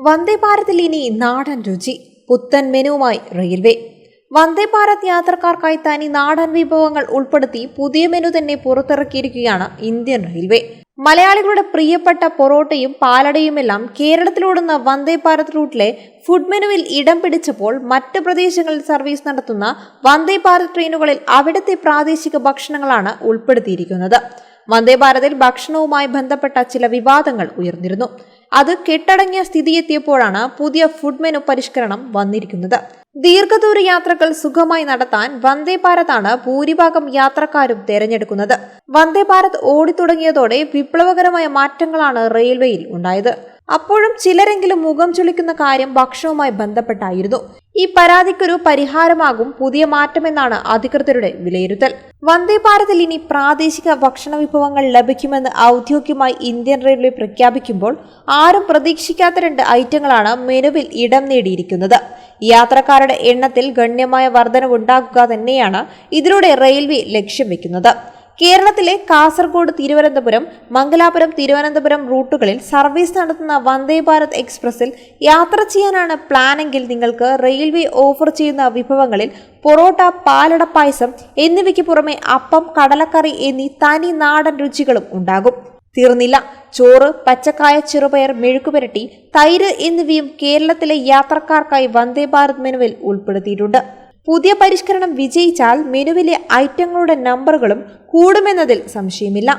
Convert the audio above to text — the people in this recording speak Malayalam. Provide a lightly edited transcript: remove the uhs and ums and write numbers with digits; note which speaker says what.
Speaker 1: വന്ദേ ഭാരതിൽ ഇനി നാടൻ രുചി പുത്തൻ മെനുവുമായി റെയിൽവേ. വന്ദേ ഭാരത് യാത്രക്കാർക്കായി തനി നാടൻ വിഭവങ്ങൾ ഉൾപ്പെടുത്തി പുതിയ മെനു തന്നെ പുറത്തിറക്കിയിരിക്കുകയാണ് ഇന്ത്യൻ റെയിൽവേ. മലയാളികളുടെ പ്രിയപ്പെട്ട പൊറോട്ടയും പാലടയുമെല്ലാം കേരളത്തിലോടുന്ന വന്ദേ ഭാരത് റൂട്ടിലെ ഫുഡ് മെനുവിൽ ഇടം പിടിച്ചപ്പോൾ മറ്റ് പ്രദേശങ്ങളിൽ സർവീസ് നടത്തുന്ന വന്ദേ ഭാരത് ട്രെയിനുകളിൽ അവിടുത്തെ പ്രാദേശിക ഭക്ഷണങ്ങളാണ് ഉൾപ്പെടുത്തിയിരിക്കുന്നത്. വന്ദേ ഭാരതിൽ ഭക്ഷണവുമായി ബന്ധപ്പെട്ട ചില വിവാദങ്ങൾ ഉയർന്നിരുന്നു. അത് കെട്ടടങ്ങിയ സ്ഥിതിയെത്തിയപ്പോഴാണ് പുതിയ ഫുഡ് മെനു പരിഷ്കരണം വന്നിരിക്കുന്നത്. ദീർഘദൂര യാത്രകൾ സുഖമായി നടത്താൻ വന്ദേ ഭാരതാണ് ഭൂരിഭാഗം യാത്രക്കാരും തെരഞ്ഞെടുക്കുന്നത്. വന്ദേ ഭാരത് ഓടിത്തുടങ്ങിയതോടെ വിപ്ലവകരമായ മാറ്റങ്ങളാണ് റെയിൽവേയിൽ ഉണ്ടായത്. അപ്പോഴും ചിലരെങ്കിലും മുഖം ചുളിക്കുന്ന കാര്യം ഭക്ഷണവുമായി ബന്ധപ്പെട്ടായിരുന്നു. ഈ പരാതിക്കൊരു പരിഹാരമാകും പുതിയ മാറ്റമെന്നാണ് അധികൃതരുടെ വിലയിരുത്തൽ. വന്ദേ ഭാരതിൽ ഇനി പ്രാദേശിക ഭക്ഷണ വിഭവങ്ങൾ ലഭിക്കുമെന്ന് ഔദ്യോഗികമായി ഇന്ത്യൻ റെയിൽവേ പ്രഖ്യാപിക്കുമ്പോൾ ആരും പ്രതീക്ഷിക്കാത്ത 2 ഐറ്റങ്ങളാണ് മെനുവിൽ ഇടം നേടിയിരിക്കുന്നത്. യാത്രക്കാരുടെ എണ്ണത്തിൽ ഗണ്യമായ വർധനവുണ്ടാക്കുക തന്നെയാണ് ഇതിലൂടെ റെയിൽവേ ലക്ഷ്യം വെക്കുന്നത്. കേരളത്തിലെ കാസർഗോഡ്, തിരുവനന്തപുരം, മംഗലാപുരം, തിരുവനന്തപുരം റൂട്ടുകളിൽ സർവീസ് നടത്തുന്ന വന്ദേ ഭാരത് എക്സ്പ്രസിൽ യാത്ര ചെയ്യാനാണ് പ്ലാനെങ്കിൽ നിങ്ങൾക്ക് റെയിൽവേ ഓഫർ ചെയ്യുന്ന വിഭവങ്ങളിൽ പൊറോട്ട, പാലട പായസം എന്നിവയ്ക്ക് പുറമെ അപ്പം, കടലക്കറി എന്നീ തനി നാടൻ രുചികളും ഉണ്ടാകും. തീർന്നില്ല, ചോറ്, പച്ചക്കായ, ചെറുപയർ, മെഴുക്കുപുരട്ടി, തൈര് എന്നിവയും കേരളത്തിലെ യാത്രക്കാർക്കായി വന്ദേ ഭാരത് മെനുവിൽ ഉൾപ്പെടുത്തിയിട്ടുണ്ട്. പുതിയ പരിഷ്കരണം വിജയിച്ചാൽ മെനുവിലെ ഐറ്റങ്ങളുടെ നമ്പറുകളും കൂടുമെന്നതിൽ സംശയമില്ല.